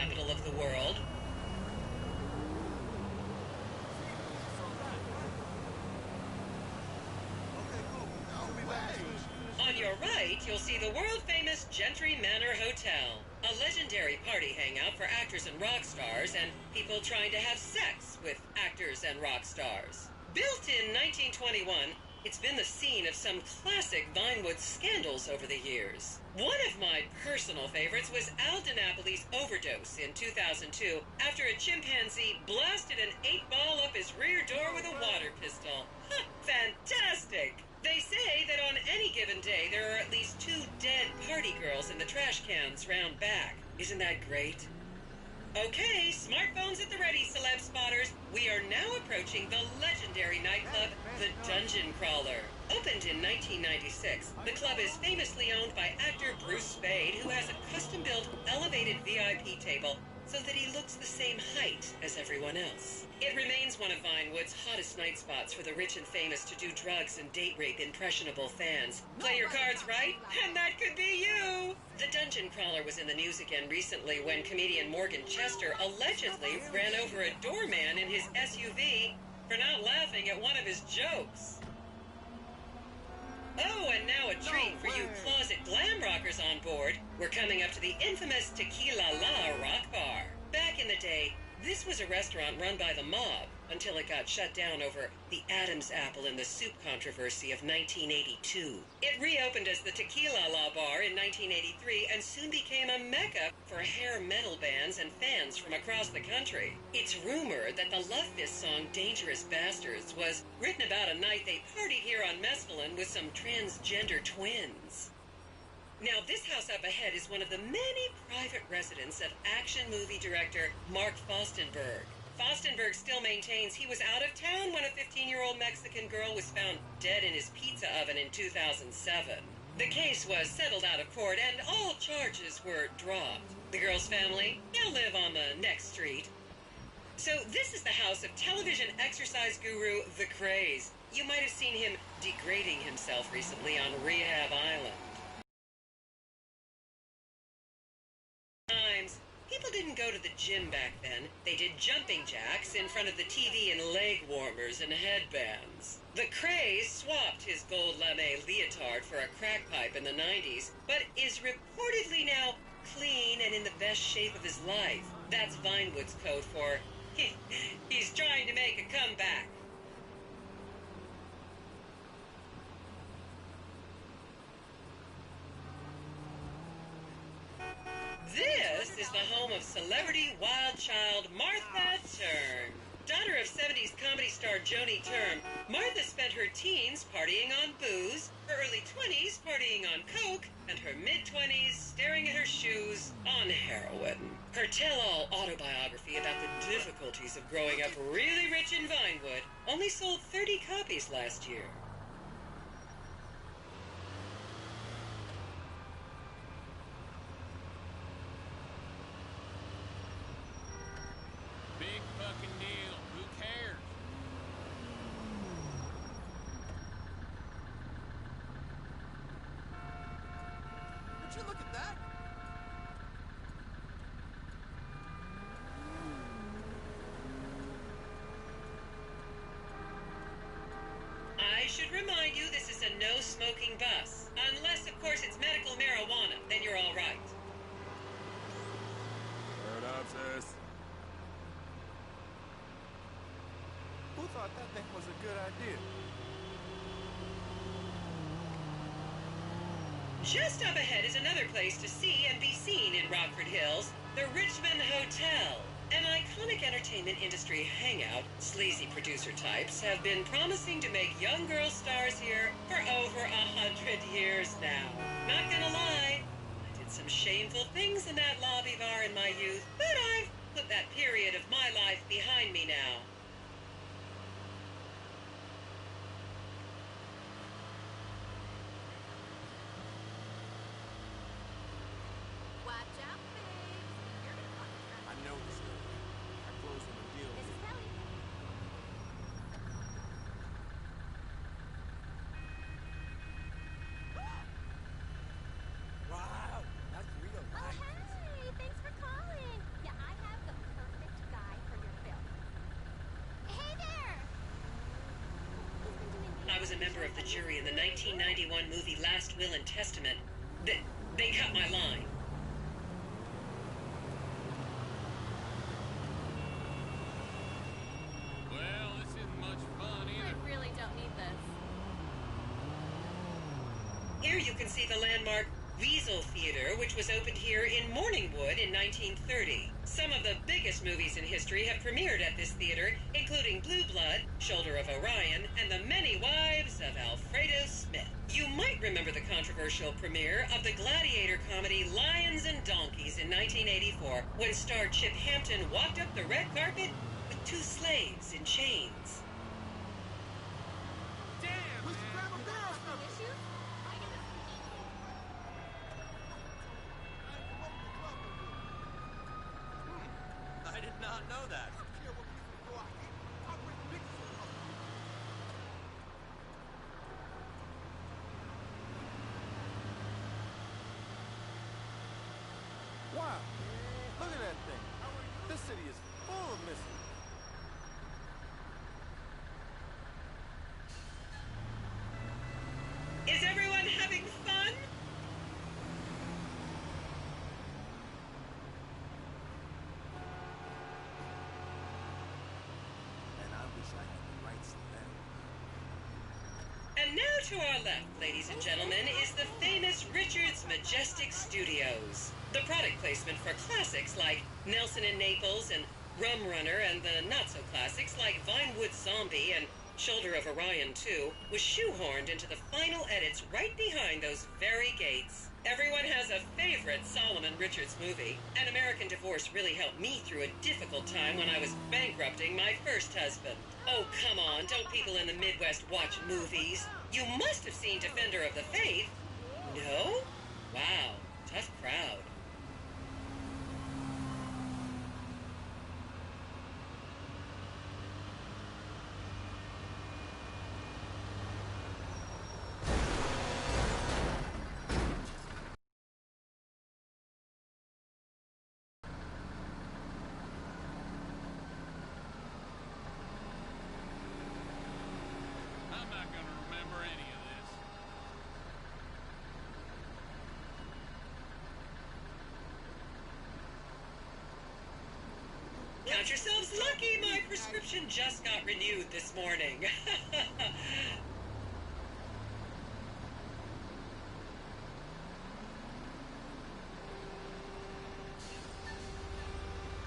capital of the world. On your right, you'll see the world-famous Gentry Manor Hotel, a legendary party hangout for actors and rock stars and people trying to have sex with actors and rock stars. Built in 1921, it's been the scene of some classic Vinewood scandals over the years. One of my personal favorites was Al DiNapoli's overdose in 2002 after a chimpanzee blasted an 8-ball up his rear door with a water pistol. Fantastic! They say that on any given day there are at least 2 dead party girls in the trash cans round back. Isn't that great? Okay, smartphones at the ready, celeb spotters. We are now approaching the legendary nightclub, the Dungeon Crawler. Opened in 1996, the club is famously owned by actor Bruce Spade, who has a custom-built elevated VIP table so that he looks the same height as everyone else. It remains one of Vinewood's hottest night spots for the rich and famous to do drugs and date rape impressionable fans. Play your cards right, and that could be you! The Dungeon Crawler was in the news again recently when comedian Morgan Chester allegedly ran over a doorman in his SUV for not laughing at one of his jokes. Oh, and now a treat for you closet glam rockers on board. We're coming up to the infamous Tequila La Rock Bar. Back in the day, this was a restaurant run by the mob until it got shut down over the Adam's apple in the soup controversy of 1982. It reopened as the Tequila La Bar in 1983 and soon became a mecca for hair metal bands and fans from across the country. It's rumored that the Love Fist song Dangerous Bastards was written about a night they partied here on mescaline with some transgender twins. Now, this house up ahead is one of the many private residences of action movie director Mark Fostenberg. Fostenberg still maintains he was out of town when a 15-year-old Mexican girl was found dead in his pizza oven in 2007. The case was settled out of court and all charges were dropped. The girl's family now live on the next street. So this is the house of television exercise guru The Craze. You might have seen him degrading himself recently on Rehab Island. People didn't go to the gym back then. They did jumping jacks in front of the TV and leg warmers and headbands. The Craze swapped his gold lame leotard for a crack pipe in the 90s, but is reportedly now clean and in the best shape of his life. That's Vinewood's code for he's trying to make a comeback. This is the home of celebrity wild child Martha Turn. Daughter of 70s comedy star Joni Term, Martha spent her teens partying on booze, her early 20s partying on coke, and her mid-20s staring at her shoes on heroin. Her tell-all autobiography about the difficulties of growing up really rich in Vinewood only sold 30 copies last year. Big fucking deal. Who cares? Would you look at that? I should remind you this is a no-smoking bus. Unless, of course, it's medical marijuana. Then you're all right. Word up, sis. Who thought that thing was a good idea? Just up ahead is another place to see and be seen in Rockford Hills, the Richmond Hotel. An iconic entertainment industry hangout, sleazy producer types have been promising to make young girl stars here for over 100 years now. Not gonna lie, I did some shameful things in that lobby bar in my youth, but I've put that period of my life behind me now. Watch out, babes. You're gonna want to I know this girl. I closed on a deal. This is Kelly. Wow, that's real Oh, nice. hey! Thanks for calling. Yeah, was a member of the jury in the 1991 movie Last Will and Testament, they cut my line. Well, this isn't much fun I either. really don't need this. Here you can see the landmark Weasel Theater, which was opened here in Morningwood in 1930. Some of the biggest movies in history have premiered at this theater, including Blue Blood, Shoulder of Orion, and The Many Wives of Alfredo Smith. You might remember the controversial premiere of the gladiator comedy Lions and Donkeys in 1984, when star Chip Hampton walked up the red carpet with two slaves in chains. Damn, We should grab a beer or Some something. issues? I did not know that. Wow, look at that thing. This city is full of mysteries. Is everyone having fun? And I wish I had the rights to that. And now to our left, ladies and gentlemen, is the famous Richards Majestic Studios. The product placement for classics like Nelson and Naples and Rum Runner, and the not-so-classics like Vinewood Zombie and Shoulder of Orion 2 was shoehorned into the final edits right behind those very gates. Everyone has a favorite Solomon Richards movie. An American Divorce really helped me through a difficult time when I was bankrupting my first husband. Oh, come on, don't people in the Midwest watch movies? You must have seen Defender of the Faith. No? Wow, tough crowd. I'm not gonna remember any of this. Count yourselves lucky, my prescription just got renewed this morning.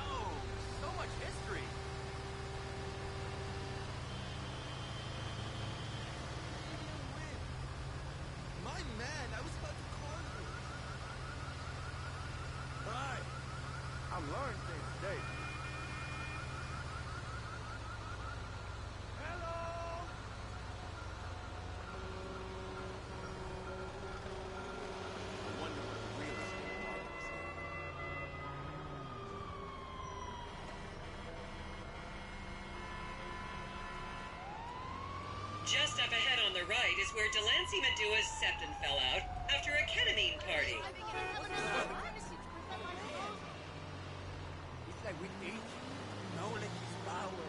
Oh, so much history. My man, I was about to call you. Right. I'm learning things today. Hello. I wonder what the real estate market is like. Just up ahead on the right is where Delancey Medua's septon fell out after a ketamine party. It's like with age, knowledge is power.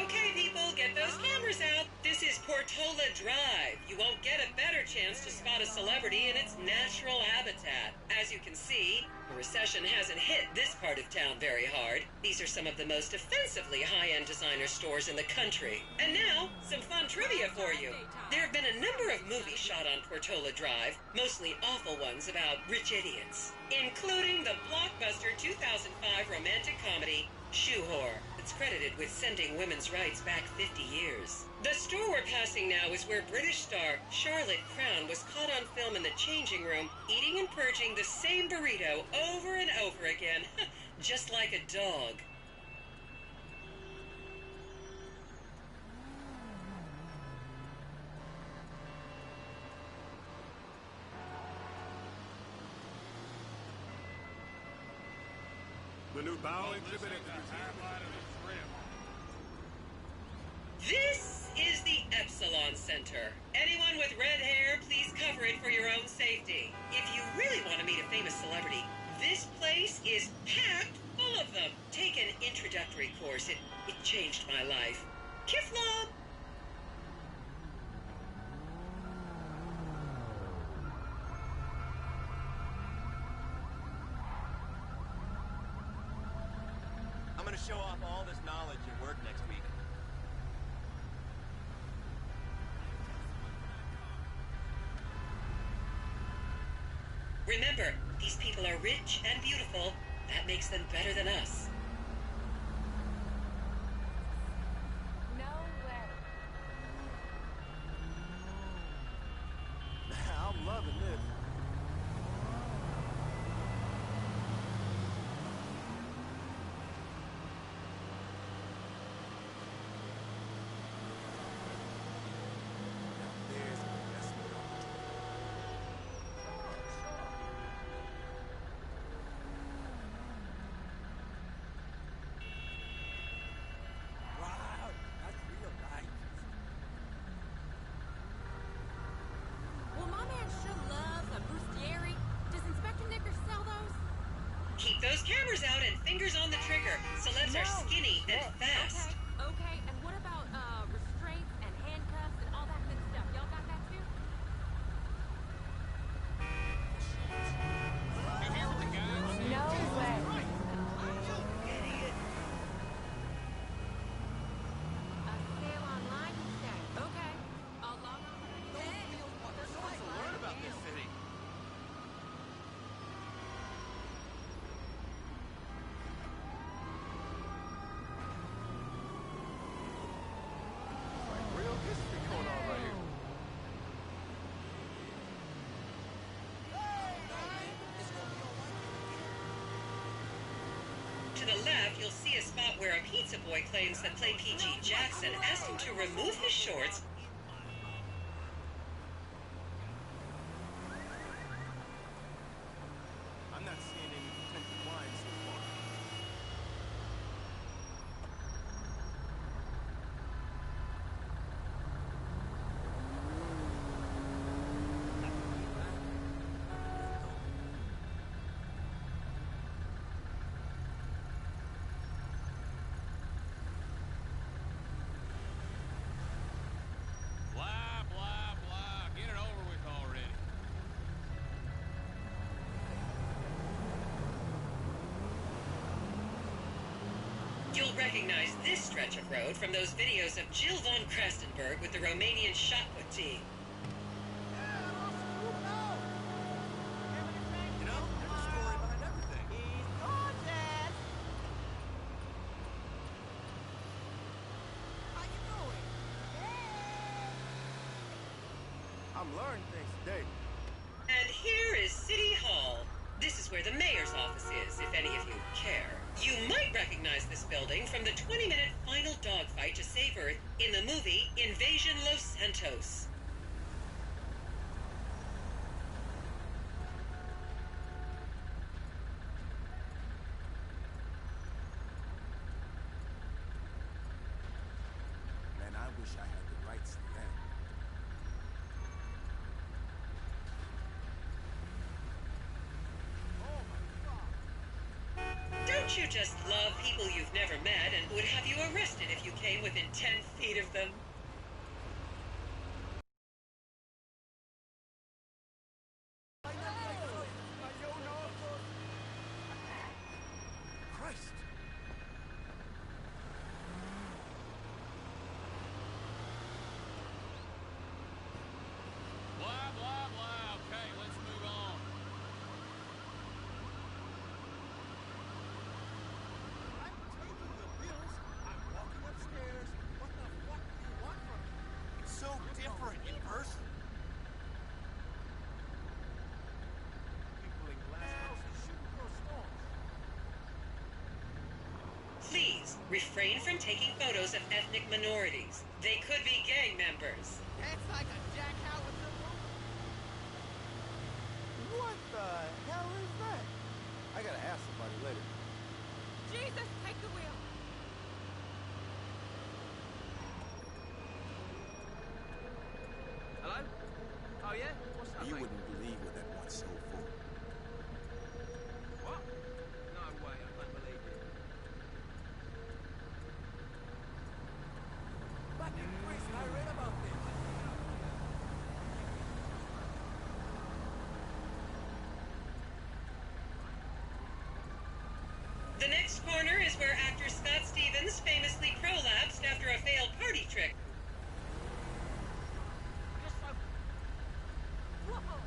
Okay, people, get those cameras out. This is Portola Drive. You won't get a better chance to spot a celebrity in its natural habitat. As you can see, the recession hasn't hit this part of town very hard. These are some of the most offensively high-end designer stores in the country. And now, some fun trivia for you. There have been a number of movies shot on Portola Drive, mostly awful ones about rich idiots, including the blockbuster 2005 romantic comedy Shoe Whore. It's credited with sending women's rights back 50 years. The store we're passing now is where British star Charlotte Crown was caught on film in the changing room eating and purging the same burrito over and over again, just like a dog. The new bow This exhibit ain't at the the museum. highlight of the trip. This is the Epsilon Center. Anyone with red hair, please cover it for your own safety. If you really want to meet a famous celebrity, this place is packed full of them. Take an introductory course. It changed my life. Kiflom! gonna show off all this knowledge at work next week. Remember, these people are rich and beautiful. That makes them better than us. No way. I'm loving this. Now there's an investment opportunity. Wow, that's real nice. Well, my man sure loves a bustieri. Does Inspector Knickers sell those? Keep those cameras out and fingers on the trigger. Celebs are skinny and fast. Okay. And what about restraints and handcuffs and all that good stuff? Y'all got that too? You hear what the guy said? No way. A sale online, you say? Okay. I'll log on. There's so much to learn about this city. Like real history going on right here. To the left, you'll see a spot where a pizza boy claims that Play PG Jackson asked him to remove his shorts. I'm not seeing any potential wine so far. Blah, blah, blah. Get it over with already. You'll recognize this stretch of road from those videos of Jill von Krastenberg with the Romanian shot put team. You know, there's a story behind everything. I'm learning things today. And here is City Hall. This is where the mayor's office is, if any of you care. You might recognize this building from the 20-minute final dogfight to save Earth in the movie Invasion Los Santos. Man, I wish I had the rights to that. Don't you just love people you've never met and would have you arrested if you came within 10 feet of them? Christ! Blah, blah, blah. Okay, let's move on. I'm taking the bills. I'm walking upstairs. What the fuck do you want from me? It's so different in person. People in glass houses shouldn't throw stones. Please refrain from taking photos of ethnic minorities. They could be gang members. That's like a jackhauser. What the hell is that? I gotta ask somebody later. Jesus, take the wheel. Hello? Oh yeah? What's up, You mate? wouldn't believe what that one's sold for. What? No way, I don't believe it. Fucking Chris, I read about this. The next corner is where actor Scott Stevens famously prolapsed after a failed party trick. You're so... Whoa!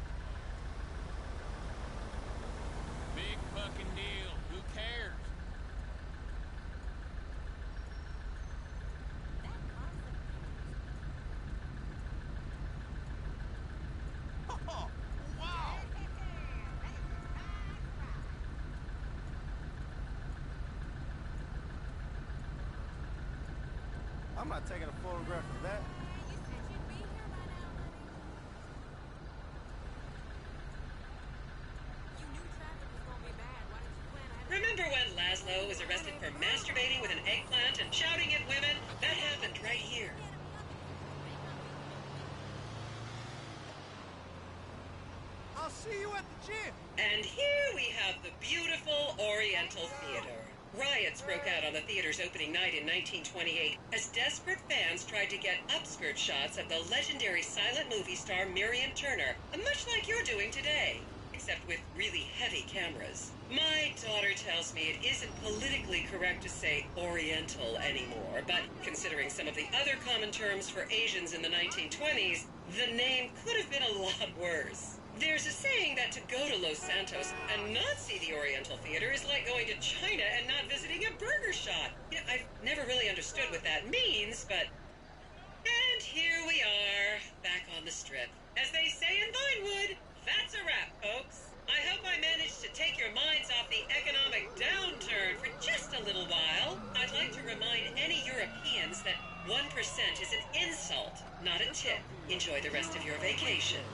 Big fucking deal. Who cares? That concept. Oh, wow! I'm not taking a photograph of that. You said you'd be here by now, honey. You knew traffic was gonna be bad. Why didn't you plan ahead? Remember when Laszlo was arrested for masturbating with an eggplant and shouting at women? That happened right here. I'll see you at the gym. And here we have the beautiful Oriental Theater. Riots broke out on the theater's opening night in 1928 as desperate fans tried to get upskirt shots of the legendary silent movie star Miriam Turner, much like you're doing today, except with really heavy cameras. My daughter tells me it isn't politically correct to say Oriental anymore, but considering some of the other common terms for Asians in the 1920s, the name could have been a lot worse. There's a saying that to go to Los Santos and not see the Oriental Theater is like going to China and not visiting a burger shop. Yeah, I've never really understood what that means, but... And here we are, back on the strip. As they say in Vinewood, that's a wrap, folks. I hope I managed to take your minds off the economic downturn for just a little while. I'd like to remind any Europeans that 1% is an insult, not a tip. Enjoy the rest of your vacation.